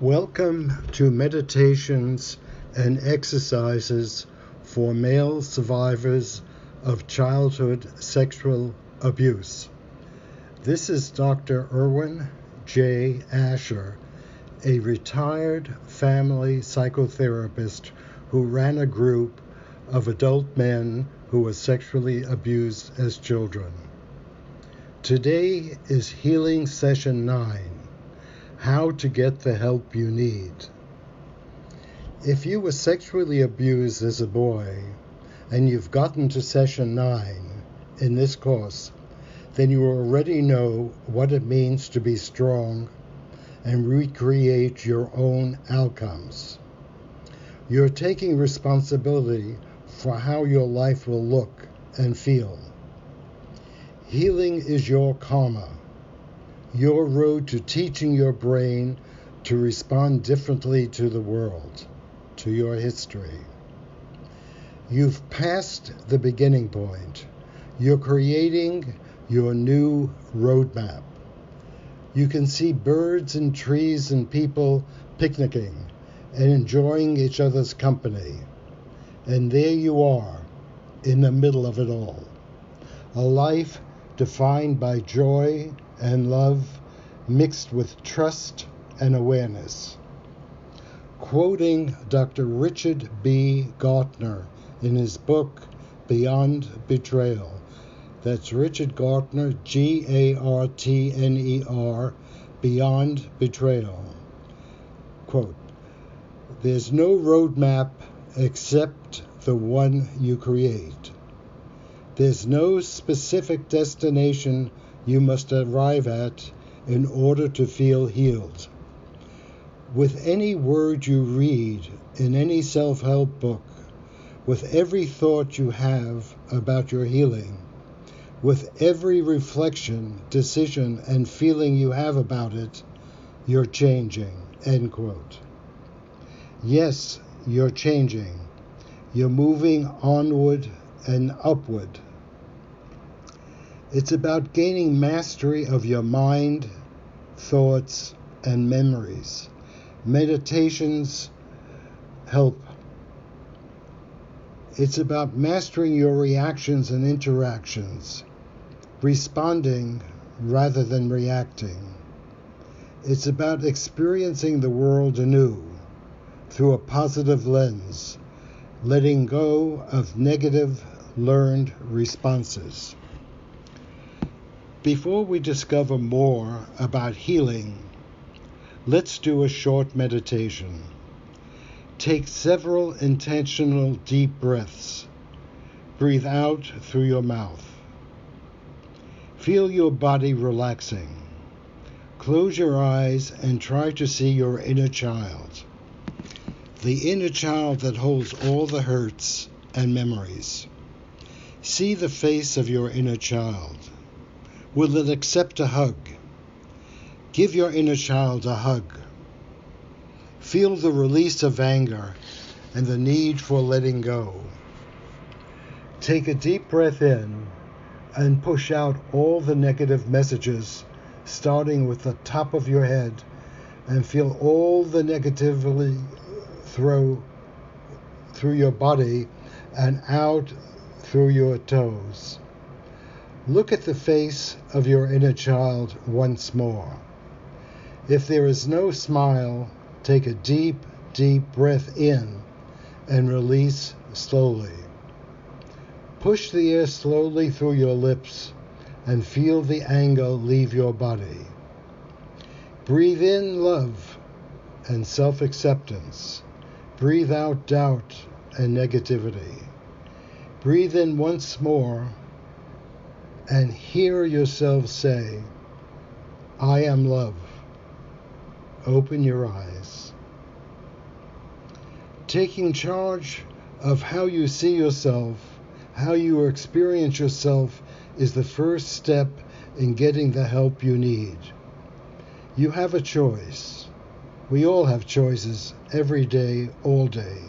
Welcome to Meditations and Exercises for Male Survivors of Childhood Sexual Abuse. This is Dr. Irwin J. Asher, a retired family psychotherapist who ran a group of adult men who were sexually abused as children. Today is Healing Session 9. How to get the help you need. If you were sexually abused as a boy and you've gotten to session 9 in this course, then you already know what it means to be strong and recreate your own outcomes. You're taking responsibility for how your life will look and feel. Healing is your karma. Your road to teaching your brain to respond differently to the world, to your history. You've passed the beginning point. You're creating your new roadmap. You can see birds and trees and people picnicking and enjoying each other's company. And there you are, in the middle of it all. A life defined by joy and love mixed with trust and awareness. Quoting Dr. Richard B. Gartner in his book, Beyond Betrayal. That's Richard Gartner, Gartner, Beyond Betrayal. Quote, "There's no roadmap except the one you create. There's no specific destination you must arrive at in order to feel healed. With any word you read in any self-help book, with every thought you have about your healing, with every reflection, decision, and feeling you have about it, you're changing." End quote. Yes, you're changing. You're moving onward and upward. It's about gaining mastery of your mind, thoughts, and memories. Meditations help. It's about mastering your reactions and interactions, responding rather than reacting. It's about experiencing the world anew through a positive lens, letting go of negative learned responses. Before we discover more about healing, let's do a short meditation. Take several intentional deep breaths. Breathe out through your mouth. Feel your body relaxing. Close your eyes and try to see your inner child. The inner child that holds all the hurts and memories. See the face of your inner child. Will it accept a hug? Give your inner child a hug. Feel the release of anger and the need for letting go. Take a deep breath in and push out all the negative messages, starting with the top of your head, and feel all the negativity through your body and out through your toes. Look at the face of your inner child once more. If there is no smile, take a deep, deep breath in and release slowly. Push the air slowly through your lips and feel the anger leave your body. Breathe in love and self-acceptance. Breathe out doubt and negativity. Breathe in once more and hear yourself say, "I am love." Open your eyes. Taking charge of how you see yourself, how you experience yourself, is the first step in getting the help you need. You have a choice. We all have choices every day, all day,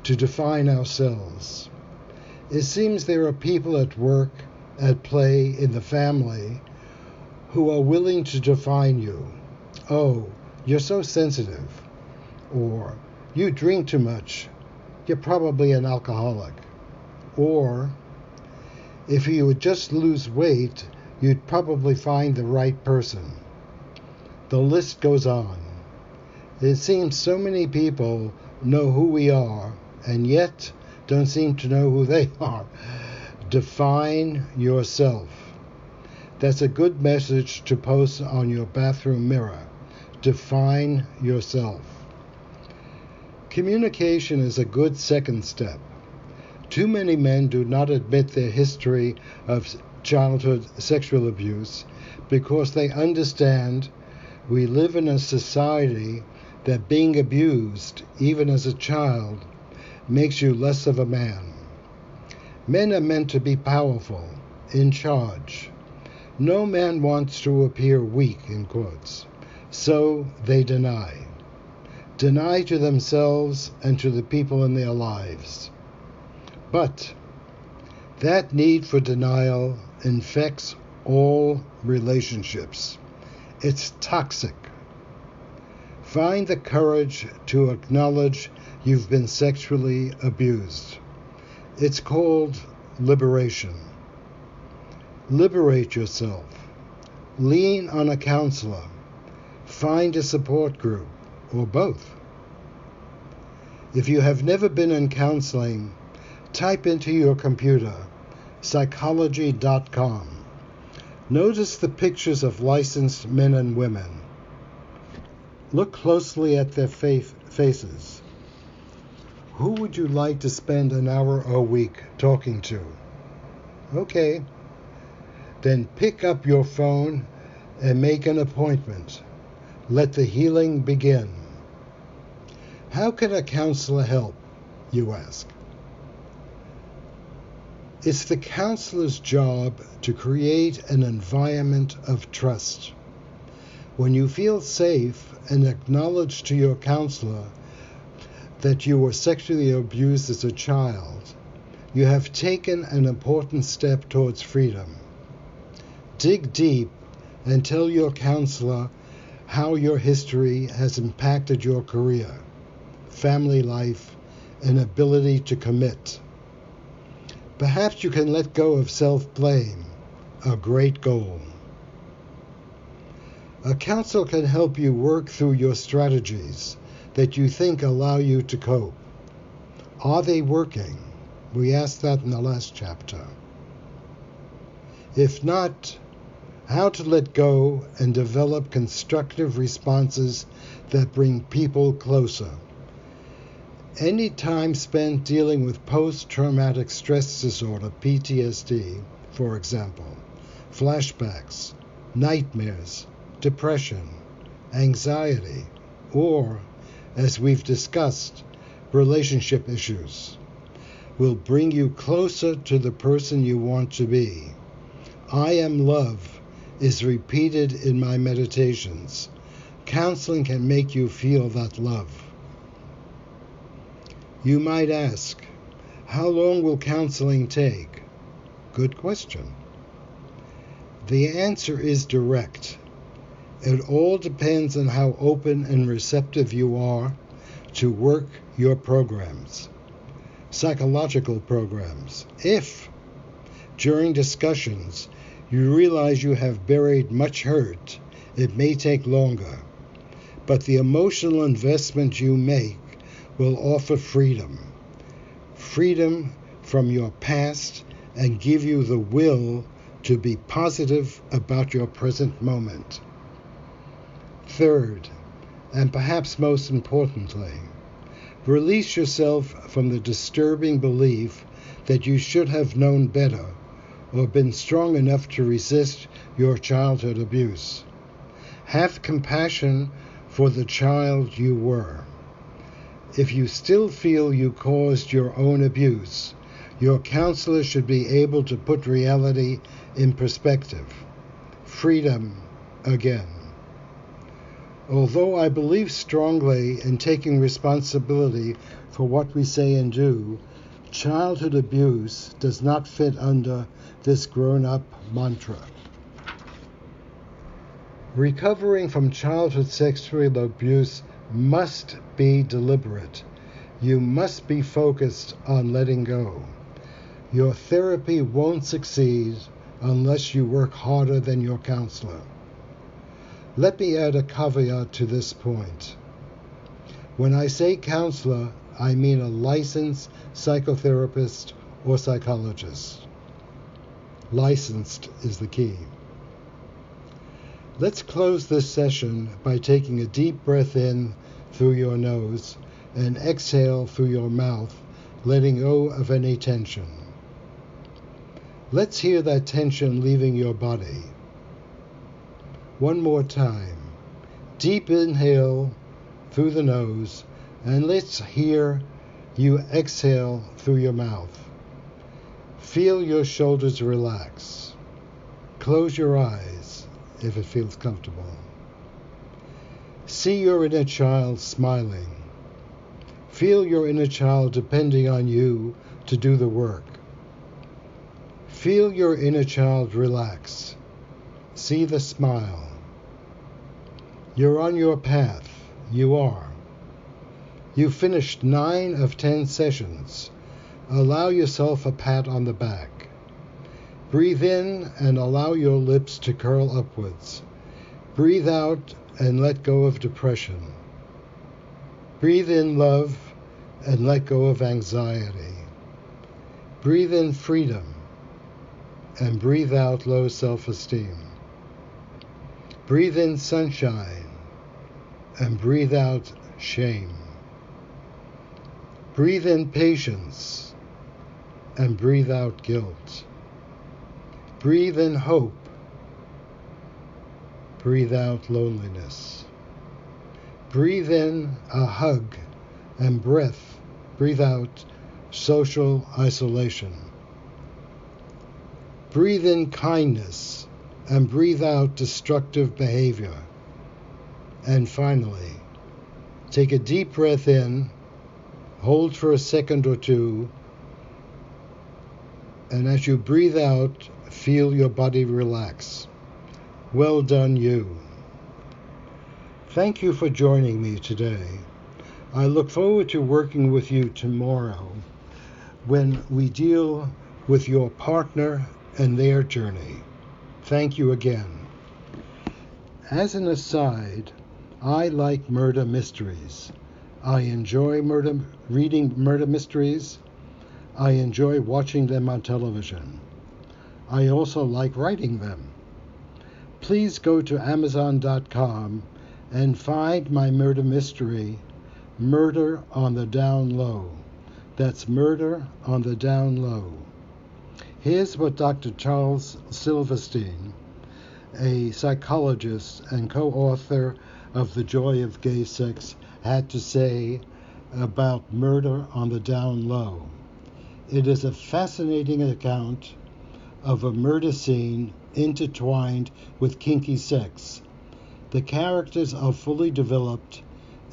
to define ourselves. It seems there are people at work, at play, in the family, who are willing to define you. Oh, "You're so sensitive," or "You drink too much. You're probably an alcoholic," or "If you would just lose weight, you'd probably find the right person." The list goes on. It seems so many people know who we are and yet don't seem to know who they are. Define yourself. That's a good message to post on your bathroom mirror. Define yourself. Communication is a good second step. Too many men do not admit their history of childhood sexual abuse because they understand we live in a society that being abused, even as a child, makes you less of a man. Men are meant to be powerful, in charge. No man wants to appear weak, in quotes, so they deny. Deny to themselves and to the people in their lives. But that need for denial infects all relationships. It's toxic. Find the courage to acknowledge you've been sexually abused. It's called liberation. Liberate yourself. Lean on a counselor. Find a support group, or both. If you have never been in counseling, type into your computer psychology.com. Notice the pictures of licensed men and women. Look closely at their faces. Who would you like to spend an hour a week talking to? Okay. Then pick up your phone and make an appointment. Let the healing begin. How can a counselor help, you ask? It's the counselor's job to create an environment of trust. When you feel safe and acknowledge to your counselor that you were sexually abused as a child, you have taken an important step towards freedom. Dig deep and tell your counselor how your history has impacted your career, family life, and ability to commit. Perhaps you can let go of self-blame, a great goal. A counselor can help you work through your strategies that you think allow you to cope. Are they working? We asked that in the last chapter. If not, how to let go and develop constructive responses that bring people closer. Any time spent dealing with post-traumatic stress disorder, PTSD, for example, flashbacks, nightmares, depression, anxiety, or, as we've discussed, relationship issues, will bring you closer to the person you want to be. I am love is repeated in my meditations. Counseling can make you feel that love. You might ask, how long will counseling take? Good question. The answer is direct. It all depends on how open and receptive you are to work your programs, psychological programs. If, during discussions, you realize you have buried much hurt, it may take longer, but the emotional investment you make will offer freedom. Freedom from your past and give you the will to be positive about your present moment. Third, and perhaps most importantly, release yourself from the disturbing belief that you should have known better or been strong enough to resist your childhood abuse. Have compassion for the child you were. If you still feel you caused your own abuse, your counselor should be able to put reality in perspective. Freedom again. Although I believe strongly in taking responsibility for what we say and do, childhood abuse does not fit under this grown-up mantra. Recovering from childhood sexual abuse must be deliberate. You must be focused on letting go. Your therapy won't succeed unless you work harder than your counselor. Let me add a caveat to this point. When I say counselor, I mean a licensed psychotherapist or psychologist. Licensed is the key. Let's close this session by taking a deep breath in through your nose and exhale through your mouth, letting go of any tension. Let's hear that tension leaving your body. One more time. Deep inhale through the nose, and let's hear you exhale through your mouth. Feel your shoulders relax. Close your eyes if it feels comfortable. See your inner child smiling. Feel your inner child depending on you to do the work. Feel your inner child relax. See the smile. You're on your path. You are. You finished 9 of 10 sessions. Allow yourself a pat on the back. Breathe in and allow your lips to curl upwards. Breathe out and let go of depression. Breathe in love and let go of anxiety. Breathe in freedom and breathe out low self-esteem. Breathe in sunshine and breathe out shame. Breathe in patience and breathe out guilt. Breathe in hope. Breathe out loneliness. Breathe in a hug and breathe out social isolation. Breathe in kindness and breathe out destructive behavior. And finally, take a deep breath in, hold for a second or two, and as you breathe out, feel your body relax. Well done, you. Thank you for joining me today. I look forward to working with you tomorrow when we deal with your partner and their journey. Thank you again. As an aside, I like murder mysteries. I enjoy reading murder mysteries. I enjoy watching them on television. I also like writing them. Please go to Amazon.com and find my murder mystery, Murder on the Down Low. That's Murder on the Down Low. Here's what Dr. Charles Silverstein, a psychologist and co-author of The Joy of Gay Sex, had to say about Murder on the Down Low. It is a fascinating account of a murder scene intertwined with kinky sex. The characters are fully developed,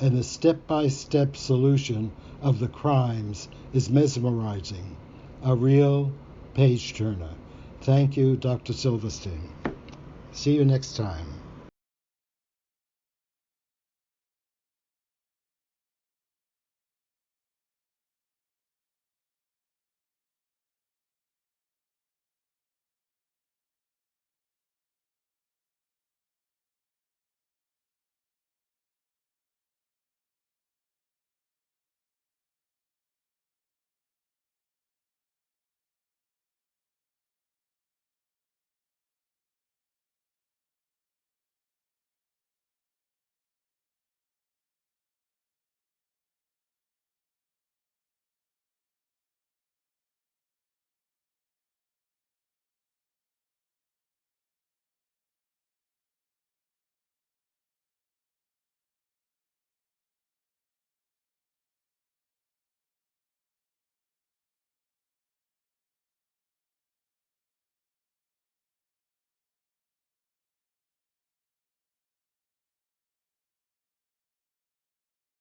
and the step-by-step solution of the crimes is mesmerizing. A real page-turner. Thank you, Dr. Silverstein. See you next time.